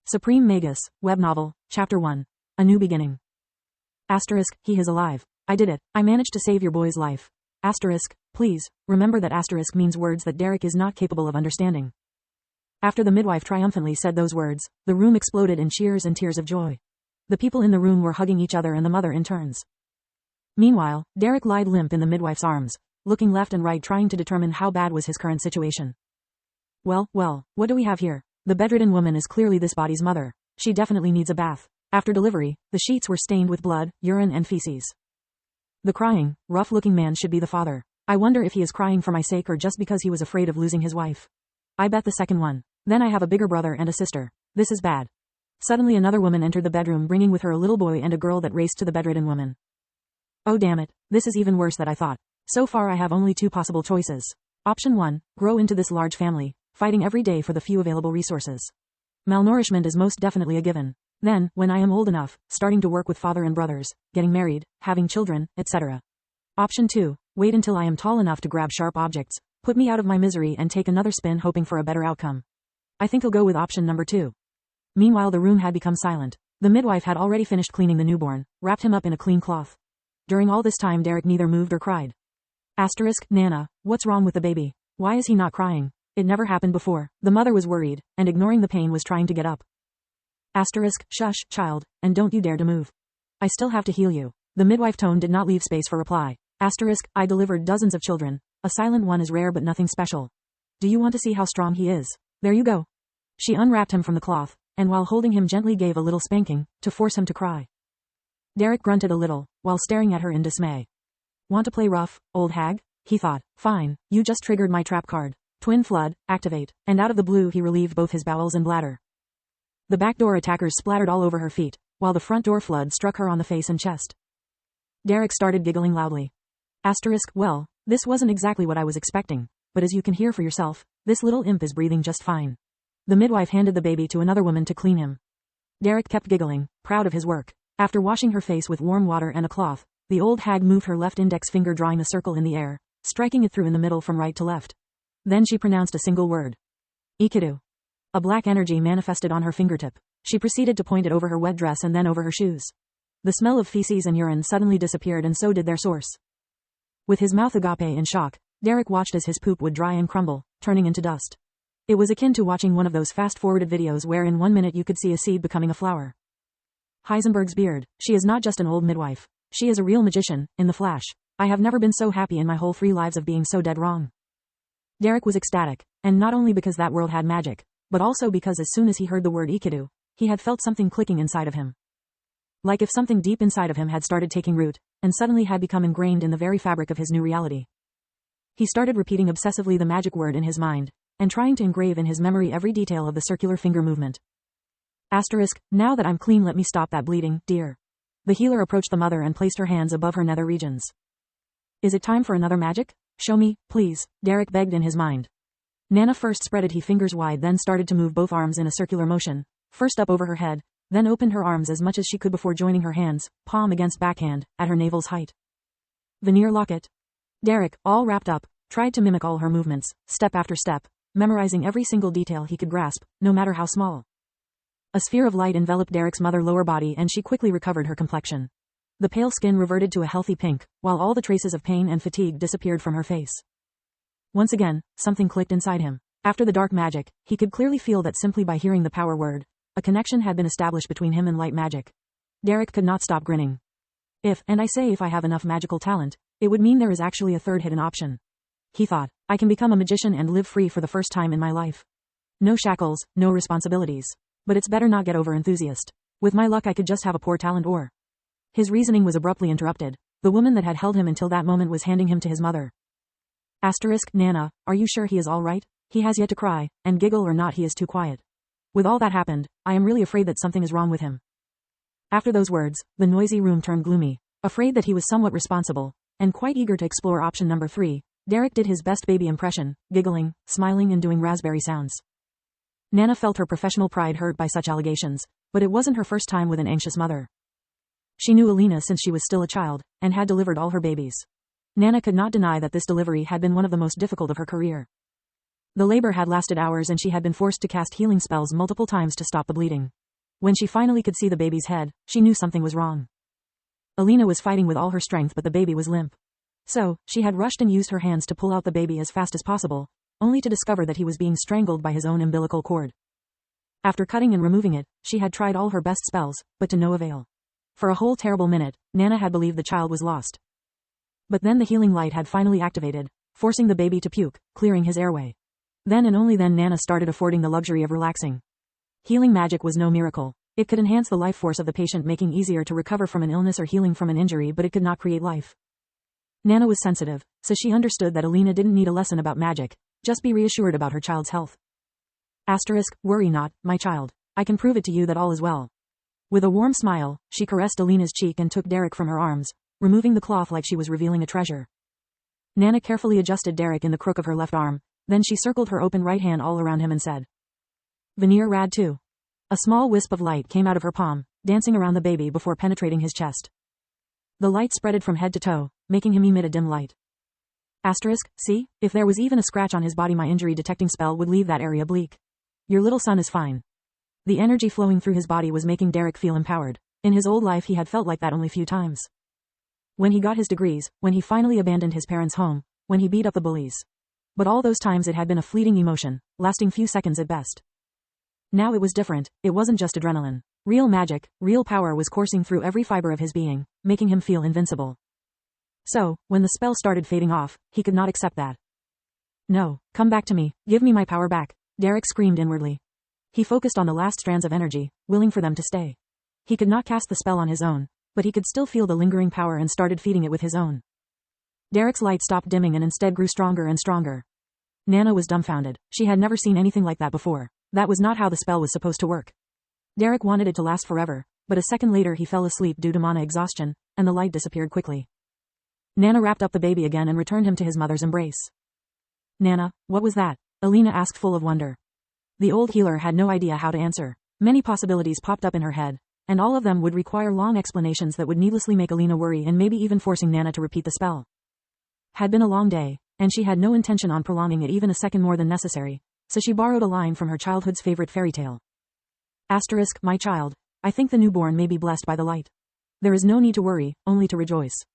Supreme Magus, web novel, Chapter 1. A New Beginning. Asterisk, he is alive. I did it. I managed to save your boy's life. Asterisk, please, remember that asterisk means words that Derek is not capable of understanding. After the midwife triumphantly said those words, the room exploded in cheers and tears of joy. The people in the room were hugging each other and the mother in turns. Meanwhile, Derek lied limp in the midwife's arms, looking left and right trying to determine how bad was his current situation. Well, what do we have here? The bedridden woman is clearly this body's mother. She definitely needs a bath. After delivery, the sheets were stained with blood, urine and feces. The crying, rough-looking man should be the father. I wonder if he is crying for my sake or just because he was afraid of losing his wife. I bet the second one. Then I have a bigger brother and a sister. This is bad. Suddenly another woman entered the bedroom bringing with her a little boy and a girl that raced to the bedridden woman. Oh damn it, this is even worse than I thought. So far I have only two possible choices. Option 1, grow into this large family, fighting every day for the few available resources. Malnourishment is most definitely a given. Then, when I am old enough, starting to work with father and brothers, getting married, having children, etc. Option 2, wait until I am tall enough to grab sharp objects, put me out of my misery and take another spin hoping for a better outcome. I think I'll go with option number 2. Meanwhile the room had become silent. The midwife had already finished cleaning the newborn, wrapped him up in a clean cloth. During all this time Derek neither moved or cried. Asterisk, Nana, what's wrong with the baby? Why is he not crying? It never happened before. The mother was worried, and ignoring the pain was trying to get up. Asterisk, shush, child, and don't you dare to move. I still have to heal you. The midwife tone did not leave space for reply. Asterisk, I delivered dozens of children. A silent one is rare but nothing special. Do you want to see how strong he is? There you go. She unwrapped him from the cloth, and while holding him gently gave a little spanking, to force him to cry. Derek grunted a little, while staring at her in dismay. Want to play rough, old hag? He thought. Fine, you just triggered my trap card. Twin flood, activate, and out of the blue he relieved both his bowels and bladder. The backdoor attackers splattered all over her feet, while the front door flood struck her on the face and chest. Derek started giggling loudly. Asterisk, well, this wasn't exactly what I was expecting, but as you can hear for yourself, this little imp is breathing just fine. The midwife handed the baby to another woman to clean him. Derek kept giggling, proud of his work. After washing her face with warm water and a cloth, the old hag moved her left index finger drawing a circle in the air, striking it through in the middle from right to left. Then she pronounced a single word. Ikidu. A black energy manifested on her fingertip. She proceeded to point it over her wet dress and then over her shoes. The smell of feces and urine suddenly disappeared and so did their source. With his mouth agape in shock, Derek watched as his poop would dry and crumble, turning into dust. It was akin to watching one of those fast-forwarded videos where in 1 minute you could see a seed becoming a flower. Heisenberg's beard. She is not just an old midwife. She is a real magician, in the flash. I have never been so happy in my whole 3 lives of being so dead wrong. Derek was ecstatic, and not only because that world had magic, but also because as soon as he heard the word Ikidu, he had felt something clicking inside of him. Like if something deep inside of him had started taking root, and suddenly had become ingrained in the very fabric of his new reality. He started repeating obsessively the magic word in his mind, and trying to engrave in his memory every detail of the circular finger movement. Asterisk, now that I'm clean let me stop that bleeding, dear. The healer approached the mother and placed her hands above her nether regions. Is it time for another magic? Show me, please, Derek begged in his mind. Nana first spreaded her fingers wide then started to move both arms in a circular motion, first up over her head, then opened her arms as much as she could before joining her hands, palm against backhand, at her navel's height. Veneer locket. Derek, all wrapped up, tried to mimic all her movements, step after step, memorizing every single detail he could grasp, no matter how small. A sphere of light enveloped Derek's mother lower body and she quickly recovered her complexion. The pale skin reverted to a healthy pink, while all the traces of pain and fatigue disappeared from her face. Once again, something clicked inside him. After the dark magic, he could clearly feel that simply by hearing the power word, a connection had been established between him and light magic. Derek could not stop grinning. If I have enough magical talent, it would mean there is actually a third hidden option. He thought, I can become a magician and live free for the first time in my life. No shackles, no responsibilities. But it's better not get over-enthusiast. With my luck I could just have a poor talent or... His reasoning was abruptly interrupted. The woman that had held him until that moment was handing him to his mother. Asterisk, Nana, are you sure he is all right? He has yet to cry, and giggle or not he is too quiet. With all that happened, I am really afraid that something is wrong with him. After those words, the noisy room turned gloomy. Afraid that he was somewhat responsible, and quite eager to explore option number 3, Derek did his best baby impression, giggling, smiling and doing raspberry sounds. Nana felt her professional pride hurt by such allegations, but it wasn't her first time with an anxious mother. She knew Alina since she was still a child, and had delivered all her babies. Nana could not deny that this delivery had been one of the most difficult of her career. The labor had lasted hours and she had been forced to cast healing spells multiple times to stop the bleeding. When she finally could see the baby's head, she knew something was wrong. Alina was fighting with all her strength, but the baby was limp. So, she had rushed and used her hands to pull out the baby as fast as possible, only to discover that he was being strangled by his own umbilical cord. After cutting and removing it, she had tried all her best spells, but to no avail. For a whole terrible minute, Nana had believed the child was lost. But then the healing light had finally activated, forcing the baby to puke, clearing his airway. Then and only then Nana started affording the luxury of relaxing. Healing magic was no miracle. It could enhance the life force of the patient, making easier to recover from an illness or healing from an injury, but it could not create life. Nana was sensitive, so she understood that Alina didn't need a lesson about magic, just be reassured about her child's health. Worry not, my child. I can prove it to you that all is well. With a warm smile, she caressed Alina's cheek and took Derek from her arms, removing the cloth like she was revealing a treasure. Nana carefully adjusted Derek in the crook of her left arm, then she circled her open right hand all around him and said, "Veneer rad too." A small wisp of light came out of her palm, dancing around the baby before penetrating his chest. The light spreaded from head to toe, making him emit a dim light. See, if there was even a scratch on his body, my injury detecting spell would leave that area bleak. Your little son is fine. The energy flowing through his body was making Derek feel empowered. In his old life he had felt like that only few times. When he got his degrees, when he finally abandoned his parents' home, when he beat up the bullies. But all those times it had been a fleeting emotion, lasting few seconds at best. Now it was different. It wasn't just adrenaline. Real magic, real power was coursing through every fiber of his being, making him feel invincible. So, when the spell started fading off, he could not accept that. "No, come back to me, give me my power back," Derek screamed inwardly. He focused on the last strands of energy, willing for them to stay. He could not cast the spell on his own, but he could still feel the lingering power and started feeding it with his own. Derek's light stopped dimming and instead grew stronger and stronger. Nana was dumbfounded. She had never seen anything like that before. That was not how the spell was supposed to work. Derek wanted it to last forever, but a second later he fell asleep due to mana exhaustion, and the light disappeared quickly. Nana wrapped up the baby again and returned him to his mother's embrace. "Nana, what was that?" Alina asked, full of wonder. The old healer had no idea how to answer. Many possibilities popped up in her head, and all of them would require long explanations that would needlessly make Alina worry and maybe even forcing Nana to repeat the spell. Had been a long day, and she had no intention on prolonging it even a second more than necessary, so she borrowed a line from her childhood's favorite fairy tale. "My child, I think the newborn may be blessed by the light. There is no need to worry, only to rejoice."